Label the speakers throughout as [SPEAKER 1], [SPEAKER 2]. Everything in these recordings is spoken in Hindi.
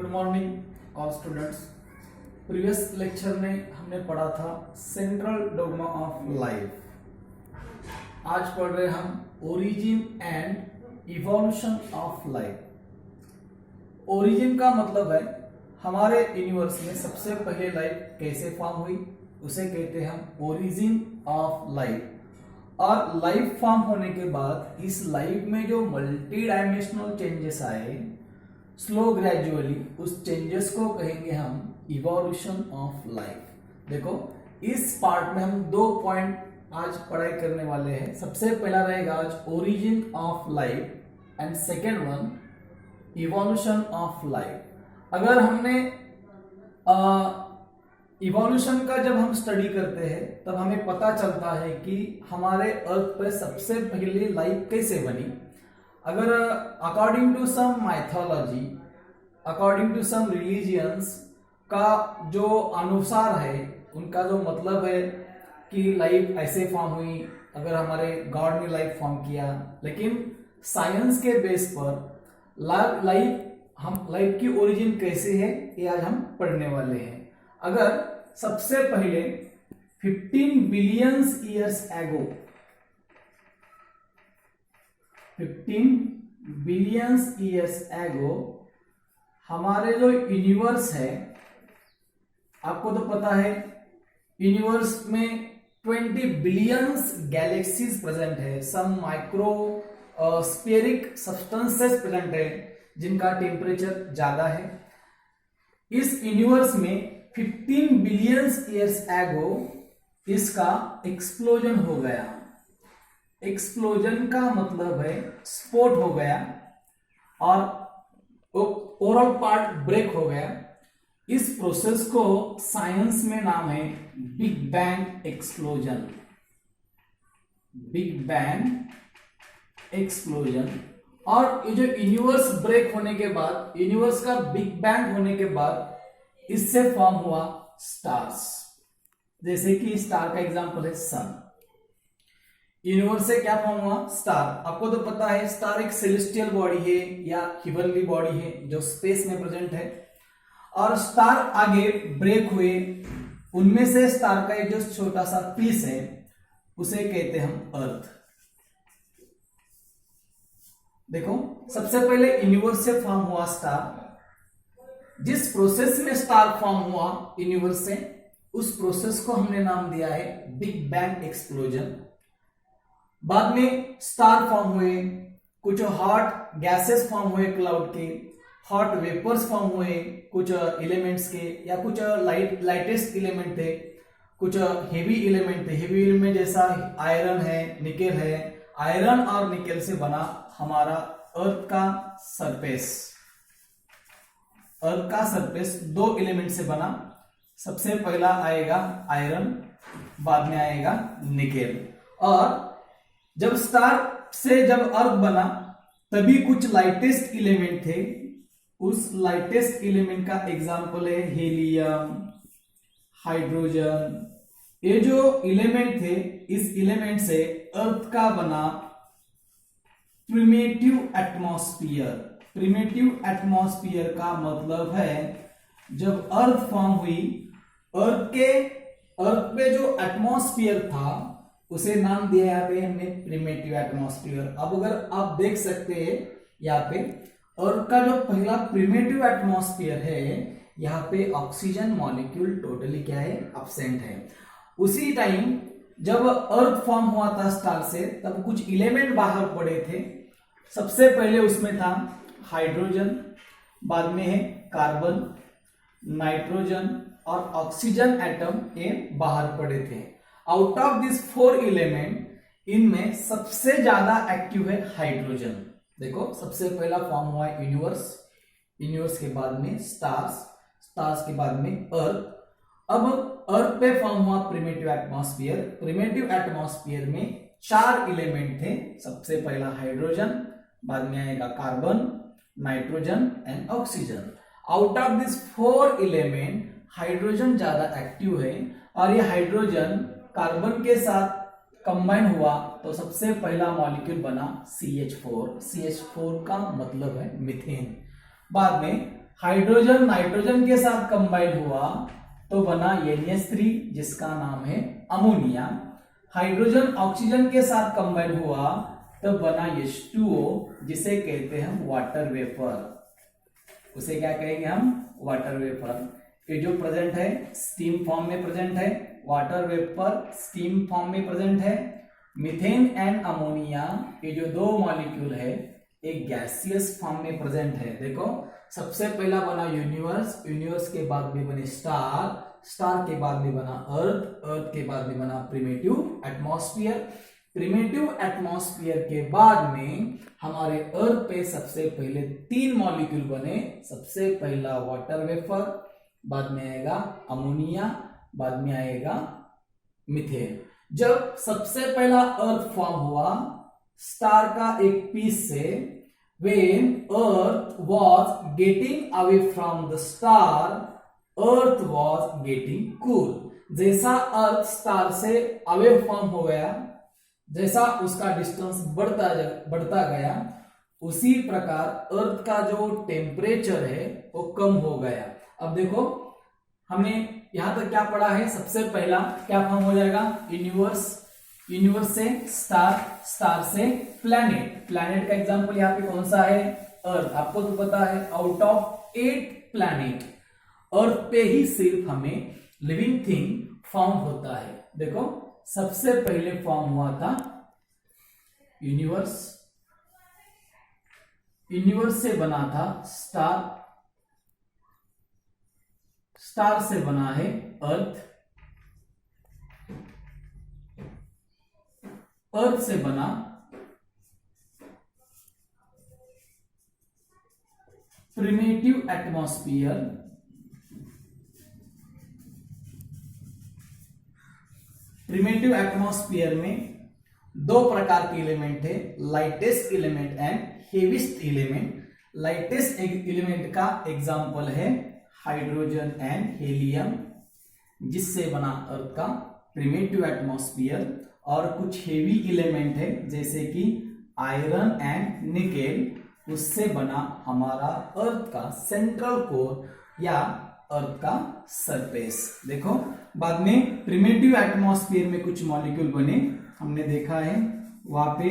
[SPEAKER 1] Good morning all students. Previous lecture में हमने पढ़ा था सेंट्रल डोग्मा ऑफ लाइफ। आज पढ़ रहे हम origin and evolution of life. Origin का मतलब है हमारे यूनिवर्स में सबसे पहले लाइफ कैसे फॉर्म हुई, उसे कहते हैं हम ओरिजिन ऑफ लाइफ। और लाइफ फॉर्म होने के बाद इस लाइफ में जो मल्टी डायमेंशनल चेंजेस आए स्लो ग्रेजुअली, उस चेंजेस को कहेंगे हम इवोल्यूशन ऑफ लाइफ। देखो इस पार्ट में हम दो पॉइंट आज पढ़ाई करने वाले हैं। सबसे पहला रहेगा आज origin of life and second one evolution of life. अगर हमने इवोल्यूशन का जब हम स्टडी करते हैं तब हमें पता चलता है कि हमारे अर्थ पर सबसे पहले लाइफ कैसे बनी। अगर according to some mythology, according to some religions का जो अनुसार है, उनका जो मतलब है कि लाइफ ऐसे फॉर्म हुई, अगर हमारे गॉड ने लाइफ फॉर्म किया। लेकिन साइंस के बेस पर लाइफ की ओरिजिन कैसे है ये आज हम पढ़ने वाले हैं। अगर सबसे पहले 15 billions years ago, 15 billions years ago हमारे जो यूनिवर्स है, आपको तो पता है यूनिवर्स में 20 बिलियंस गैलेक्सीज प्रेजेंट है। Some micro spheric substances present है जिनका टेम्परेचर ज्यादा है। इस यूनिवर्स में 15 बिलियंस ईयर्स एगो इसका एक्सप्लोजन हो गया। एक्सप्लोजन का मतलब है स्फोट हो गया और ओवरऑल पार्ट ब्रेक हो गया। इस प्रोसेस को साइंस में नाम है big bang explosion. Big bang explosion. और ये जो यूनिवर्स ब्रेक होने के बाद, यूनिवर्स का बिग बैंग होने के बाद इससे फॉर्म हुआ स्टार्स। जैसे कि स्टार का एग्जांपल है सन। यूनिवर्स से क्या फॉर्म हुआ? स्टार। आपको तो पता है स्टार एक सेलेस्टियल बॉडी है या हेवनली बॉडी है जो स्पेस में प्रेजेंट है। और स्टार आगे ब्रेक हुए, उनमें से स्टार का एक जो छोटा सा पीस है उसे कहते हैं हम अर्थ। देखो सबसे पहले यूनिवर्स से फॉर्म हुआ स्टार। जिस प्रोसेस में स्टार फॉर्म हुआ यूनिवर्स से, उस प्रोसेस को हमने नाम दिया है बिग बैंग एक्सप्लोजन। बाद में स्टार फॉर्म हुए, कुछ हॉट गैसेस फॉर्म हुए क्लाउड के, हॉट वेपर्स फॉर्म हुए कुछ एलिमेंट्स के, या कुछ लाइटेस्ट एलिमेंट थे, कुछ हेवी एलिमेंट थे। हेवी एलिमेंट जैसा आयरन है, निकेल है। आयरन और निकेल से बना हमारा अर्थ का सरफेस। अर्थ का सरफेस दो एलिमेंट से बना। सबसे पहला आएगा आयरन, बाद में आएगा निकेल। और जब स्टार से जब अर्थ बना तभी कुछ लाइटेस्ट एलिमेंट थे। उस लाइटेस्ट एलिमेंट का एग्जांपल है हीलियम, हाइड्रोजन। ये जो एलिमेंट थे, इस एलिमेंट से अर्थ का बना प्रिमिटिव एटमॉस्फेयर। प्रिमिटिव एटमॉस्फेयर का मतलब है जब अर्थ फॉर्म हुई, अर्थ पे जो एटमॉस्फेयर था उसे नाम दिया यहाँ पे हमने प्रिमिटिव एटमॉस्फेयर। अब अगर आप देख सकते हैं यहाँ पे अर्थ का जो पहला प्रिमिटिव एटमॉस्फेयर है, यहाँ पे ऑक्सीजन मॉलिक्यूल टोटली क्या है? एब्सेंट है। उसी टाइम जब अर्थ फॉर्म हुआ था स्टार से, तब कुछ एलिमेंट बाहर पड़े थे। सबसे पहले उसमें था हाइड्रोजन, बाद में है कार्बन, नाइट्रोजन और ऑक्सीजन एटम, ये बाहर पड़े थे। आउट ऑफ दिस 4 एलिमेंट, इनमें सबसे ज्यादा एक्टिव है हाइड्रोजन। देखो सबसे पहला फॉर्म हुआ है यूनिवर्स, यूनिवर्स के बाद में स्टार्स, स्टार्स के बाद में अर्थ। अब अर्थ पे फॉर्म हुआ प्रिमिटिव एटमॉस्फेयर। प्रिमिटिव एटमॉस्फेयर में 4 एलिमेंट थे। सबसे पहला हाइड्रोजन, बाद में आएगा carbon, nitrogen and oxygen. Out of this 4 element hydrogen ज्यादा एक्टिव है और ये हाइड्रोजन कार्बन के साथ कंबाइन हुआ तो सबसे पहला मॉलिक्यूल बना CH4। CH4 का मतलब है मीथेन। बाद में हाइड्रोजन नाइट्रोजन के साथ कंबाइन हुआ तो बना NH3 जिसका नाम है अमोनिया। हाइड्रोजन ऑक्सीजन के साथ कंबाइन हुआ तो बना H2O जिसे कहते हैं हम वाटर वेपर। उसे क्या कहेंगे हम? Water vapour. ये जो प्रेजेंट है स्टीम फॉर्म में प्रेजेंट है, वाटर वेपर स्टीम फॉर्म में प्रेजेंट है। मीथेन एंड अमोनिया ये जो दो मॉलिक्यूल है एक गैसियस फॉर्म में प्रेजेंट है। देखो सबसे पहला बना यूनिवर्स, यूनिवर्स के बाद में बने स्टार, स्टार के बाद में बना अर्थ, अर्थ के बाद में बना प्रिमिटिव एटमॉस्फेयर। प्रिमिटिव एटमॉस्फेयर के बाद में हमारे अर्थ पे सबसे पहले 3 मॉलिक्यूल बने। सबसे पहला वाटर वेपर, बाद में आएगा अमोनिया, बाद में आएगा मीथेन। जब सबसे पहला अर्थ फॉर्म हुआ स्टार का एक पीस से, when earth was getting away from the star, earth was getting cool। जैसा अर्थ स्टार से अवे फॉर्म हो गया, जैसा उसका डिस्टेंस बढ़ता गया, उसी प्रकार अर्थ का जो टेम्परेचर है वो कम हो गया। अब देखो हमने यहां तक क्या पढ़ा है? सबसे पहला क्या फॉर्म हो जाएगा? यूनिवर्स, यूनिवर्स से स्टार, स्टार से प्लैनेट। प्लैनेट का एग्जांपल यहाँ पे कौन सा है? अर्थ। आपको तो पता है आउट ऑफ 8 प्लैनेट अर्थ पे ही सिर्फ हमें लिविंग थिंग फॉर्म होता है। देखो सबसे पहले फॉर्म हुआ था यूनिवर्स, यूनिवर्स से बना था स्टार, स्टार से बना है अर्थ, अर्थ से बना प्रिमिटिव एटमॉस्फेयर, प्रिमिटिव एटमॉस्फेयर में 2 प्रकार के एलिमेंट है, lightest element and heaviest element. Lightest element का एग्जांपल है हाइड्रोजन एंड हीलियम, जिससे बना अर्थ का प्रिमिटिव एटमॉस्फेयर। और कुछ हेवी एलिमेंट है जैसे कि आयरन एंड निकेल, उससे बना हमारा अर्थ का सेंट्रल कोर या अर्थ का सरफेस। देखो बाद में प्रिमिटिव एटमॉस्फेयर में कुछ मॉलिक्यूल बने, हमने देखा है वहां पे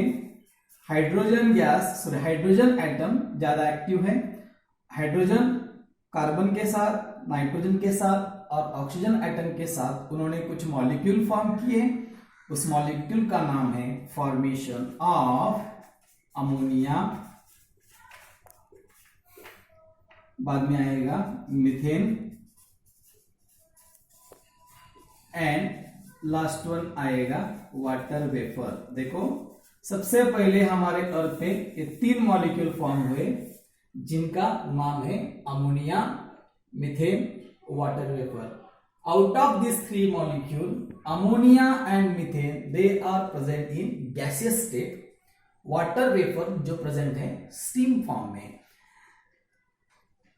[SPEAKER 1] hydrogen gas, sorry hydrogen atom ज्यादा एक्टिव है। हाइड्रोजन कार्बन के साथ, नाइट्रोजन के साथ और ऑक्सीजन एटम के साथ उन्होंने कुछ मॉलिक्यूल फॉर्म किए। उस मॉलिक्यूल का नाम है फॉर्मेशन ऑफ अमोनिया, बाद में आएगा मीथेन एंड लास्ट वन आएगा वाटर वेपर। देखो सबसे पहले हमारे अर्थ पे ये 3 मॉलिक्यूल फॉर्म हुए जिनका नाम है ammonia, methane, water vapour. Out of this 3 molecule ammonia and methane they are present in gaseous state. Water vapour जो प्रेजेंट है स्टीम फॉर्म में।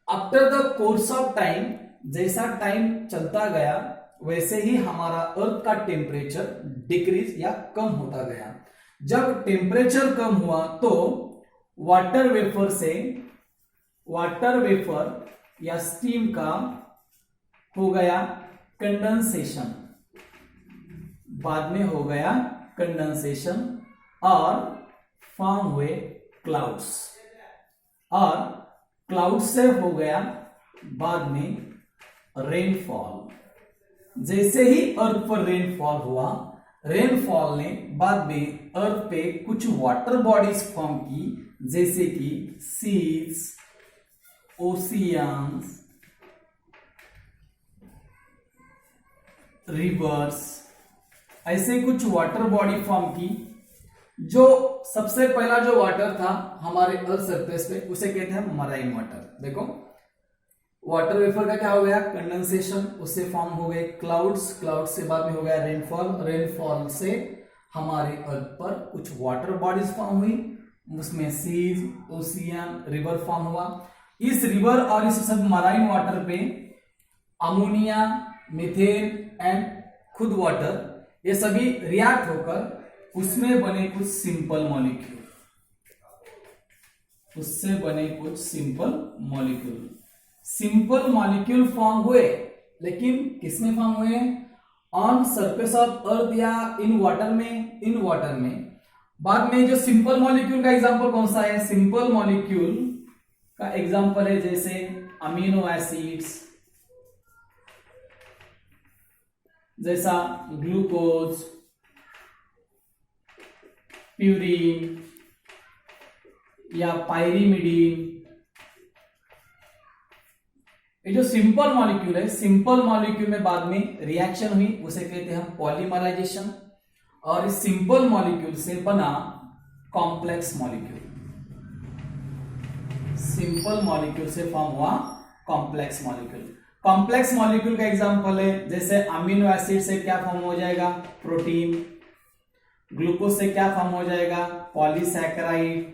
[SPEAKER 1] After the course of time, जैसा टाइम चलता गया वैसे ही हमारा अर्थ का टेम्परेचर डिक्रीज या कम होता गया। जब टेम्परेचर कम हुआ तो वाटर वेपर से, वाटर वेपर या स्टीम का हो गया कंडेंसेशन, बाद में हो गया कंडेंसेशन और फॉर्म हुए क्लाउड्स, और क्लाउड से हो गया बाद में रेनफॉल। जैसे ही अर्थ पर रेनफॉल हुआ, रेनफॉल ने बाद में अर्थ पे कुछ वाटर बॉडीज फॉर्म की जैसे कि सीज, ओशियंस, रिवर्स, ऐसे कुछ वाटर बॉडी फॉर्म की। जो सबसे पहला जो वाटर था हमारे अर्थ सरफेस पे उसे कहते हैं मराइन वाटर। देखो वाटर वेपर का क्या हो गया? कंडेंसेशन, उससे फॉर्म हो गए क्लाउड्स, क्लाउड से बाद में हो गया रेनफॉल, रेनफॉल से हमारे अर्थ पर कुछ वाटर बॉडीज फॉर्म हुई, उसमें सीज, ओशियन, रिवर फॉर्म हुआ। इस रिवर और इस सब मराइन वाटर पे अमोनिया, मीथेन एंड खुद वाटर, ये सभी रिएक्ट होकर उसमें बने कुछ सिंपल मॉलिक्यूल, उससे बने कुछ simple molecule. Simple molecule form हुए, लेकिन किसमें फॉर्म हुए? ऑन सरफेस ऑफ अर्थ या इन वाटर में, इन वाटर में। बाद में जो सिंपल मॉलिक्यूल का एग्जांपल कौन सा है? सिंपल मॉलिक्यूल का एग्जांपल है जैसे अमीनो एसिड्स, जैसा ग्लूकोज, प्यूरिन या पायरीमिडीन। ये जो सिंपल मॉलिक्यूल है, सिंपल मॉलिक्यूल में बाद में रिएक्शन हुई, उसे कहते हैं हम पॉलीमराइजेशन, और इस सिंपल मॉलिक्यूल से बना कॉम्प्लेक्स मॉलिक्यूल। सिंपल मॉलिक्यूल से फॉर्म हुआ कॉम्प्लेक्स मॉलिक्यूल। कॉम्प्लेक्स मॉलिक्यूल का एग्जांपल है जैसे अमीनो एसिड से क्या फॉर्म हो जाएगा? प्रोटीन। ग्लूकोज से क्या फॉर्म हो जाएगा? पॉलीसैकेराइड।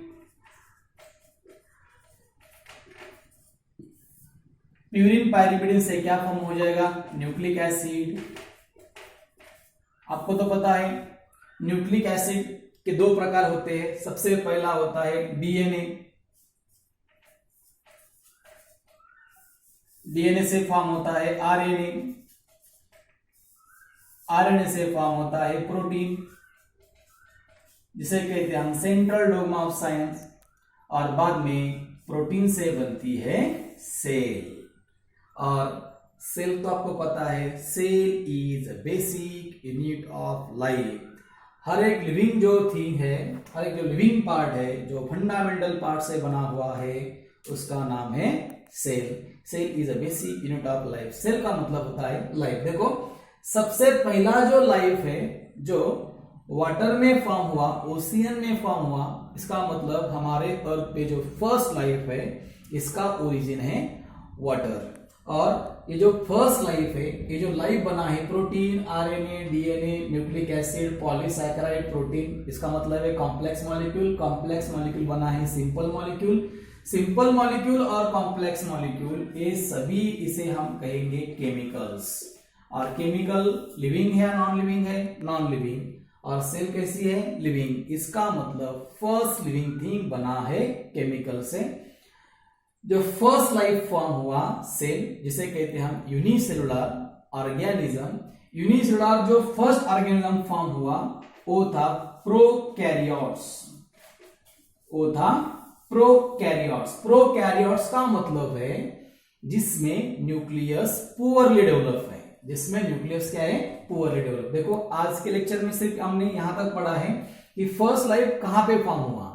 [SPEAKER 1] प्यूरिन पायरीमिडीन से क्या फॉर्म हो जाएगा? Nucleic acid. आपको तो पता है न्यूक्लिक एसिड के दो प्रकार होते हैं। सबसे पहला होता है डीएनए। डीएनए से फॉर्म होता है आरएनए। आरएनए से फॉर्म होता है प्रोटीन, जिसे कहते हैं हम सेंट्रल डोग्मा ऑफ साइंस। और बाद में प्रोटीन से बनती है सेल। और सेल तो आपको पता है, cell is basic unit of life. हर एक लिविंग जो थिंग है, हर एक जो लिविंग पार्ट है, जो फंडामेंटल पार्ट से बना हुआ है, उसका नाम है cell. Cell is a basic unit of life. Cell का मतलब होता है लाइफ। देखो, सबसे पहला जो लाइफ है जो वाटर में फॉर्म हुआ, ओशियन में फॉर्म हुआ, इसका मतलब हमारे अर्थ पे जो फर्स्ट लाइफ है, इसका ओरिजिन है वाटर। और ये जो फर्स्ट लाइफ है, ये जो लाइफ बना है protein, RNA, DNA, nucleic acid, polysaccharide, protein, इसका मतलब है कॉम्प्लेक्स मॉलिक्यूल। कॉम्प्लेक्स मॉलिक्यूल बना है सिंपल मॉलिक्यूल। सिंपल मॉलिक्यूल और कॉम्प्लेक्स मॉलिक्यूल, ये सभी इसे हम कहेंगे केमिकल्स। और केमिकल लिविंग है, नॉन लिविंग है? Non living. और सेल कैसी है? लिविंग। इसका मतलब फर्स्ट लिविंग थिंग बना है केमिकल से। जो फर्स्ट लाइफ फॉर्म हुआ सेल, जिसे कहते हैं हम यूनिसेलुलर ऑर्गेनिज्म। यूनिसेलुलर जो फर्स्ट ऑर्गेनिज्म फॉर्म हुआ वो था प्रोकैरियोट्स। वो था प्रोकैरियोट्स। प्रोकैरियोट्स का मतलब है जिसमें न्यूक्लियस पुअरली डेवलप है। जिसमें न्यूक्लियस क्या है? Poorly develop. देखो, आज के लेक्चर में सिर्फ हमने यहां तक पढ़ा है कि फर्स्ट लाइफ कहां पे फॉर्म हुआ,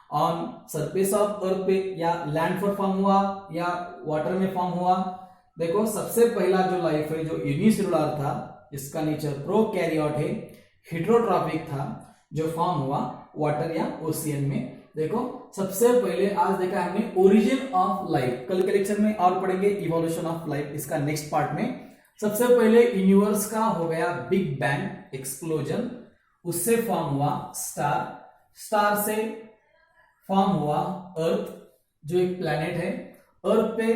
[SPEAKER 1] ऑन सरफेस ऑफ अर्थ पे या लैंड पर फॉर्म हुआ या वाटर में फॉर्म हुआ। देखो, सबसे पहला जो लाइफ है जो यूनिसेलुलर था, इसका नेचर प्रोकैरियोट है, हेटेरोट्रॉपिक था, जो फॉर्म हुआ वाटर या ओशियन में। देखो, सबसे पहले आज देखा हमने ओरिजिन ऑफ लाइफ। कल के लेक्चर में और पढ़ेंगे इवोल्यूशन ऑफ लाइफ, इसका नेक्स्ट पार्ट में। सबसे पहले यूनिवर्स का हो गया बिग बैंग एक्सप्लोजन, उससे फॉर्म हुआ स्टार। स्टार से फॉर्म हुआ अर्थ, जो एक प्लैनेट है। अर्थ पे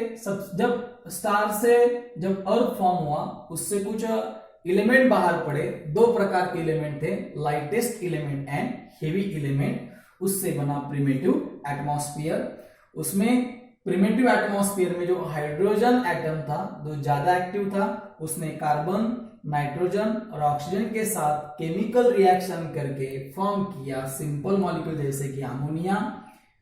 [SPEAKER 1] जब स्टार से जब अर्थ फॉर्म हुआ, उससे कुछ एलिमेंट बाहर पड़े। दो प्रकार के एलिमेंट थे, lightest element and heavy element. उससे बना प्रिमिटिव एटमॉस्फेयर। उसमें प्रिमिटिव एटमॉस्फेयर में जो हाइड्रोजन एटम था, जो ज्यादा एक्टिव था, उसने कार्बन, नाइट्रोजन और ऑक्सीजन के साथ केमिकल रिएक्शन करके फॉर्म किया सिंपल मॉलिक्यूल, जैसे कि ammonia,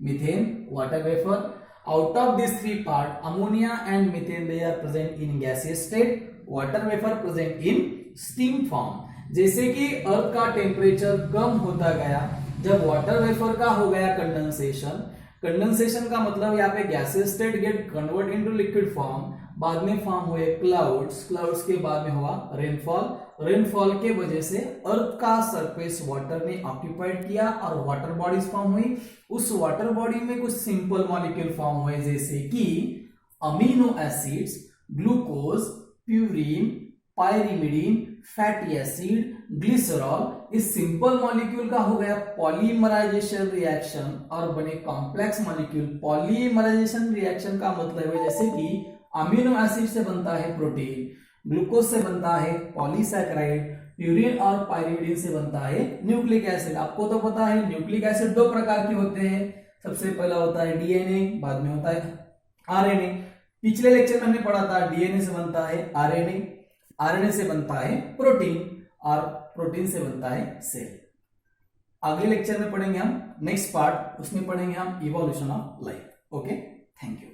[SPEAKER 1] methane, water vapour. Out of this three part, ammonia and methane they are present in gaseous state, water vapour present in steam form. जैसे कि अर्थ का टेम्परेचर कम होता गया, जब वाटर वेपर का हो गया कंडेंसेशन। कंडेंसेशन का मतलब यहाँ पे gaseous state gate convert into liquid form. बाद में फॉर्म हुए क्लाउड्स। क्लाउड्स के बाद में हुआ रेनफॉल। रेनफॉल के वजह से अर्थ का सरफेस वाटर ने ऑक्यूपाइड किया और वाटर बॉडीज फॉर्म हुई। उस वाटर बॉडी में कुछ सिंपल मॉलिक्यूल फॉर्म हुए, जैसे कि amino acids, glucose, purine, pyrimidine, fatty acid, glycerol. इस सिंपल मॉलिक्यूल का हो गया पॉलीमराइजेशन रिएक्शन और बने कॉम्प्लेक्स मॉलिक्यूल। पॉलीमराइजेशन रिएक्शन का मतलब है जैसे कि अमीनो एसिड से बनता है प्रोटीन, ग्लूकोज से बनता है पॉलीसैकेराइड, प्यूरिन और पायरीमिडीन से बनता है न्यूक्लिक एसिड। आपको तो पता है न्यूक्लिक एसिड दो प्रकार के होते हैं। सबसे पहला होता है डीएनए, बाद में होता है आरएनए। पिछले लेक्चर में हमने पढ़ा था डीएनए से बनता है आरएनए, आरएनए से बनता है प्रोटीन और प्रोटीन से बनता है सेल। अगले लेक्चर में पढ़ेंगे हम नेक्स्ट पार्ट, उसमें पढ़ेंगे हम evolution of life. Okay, thank you.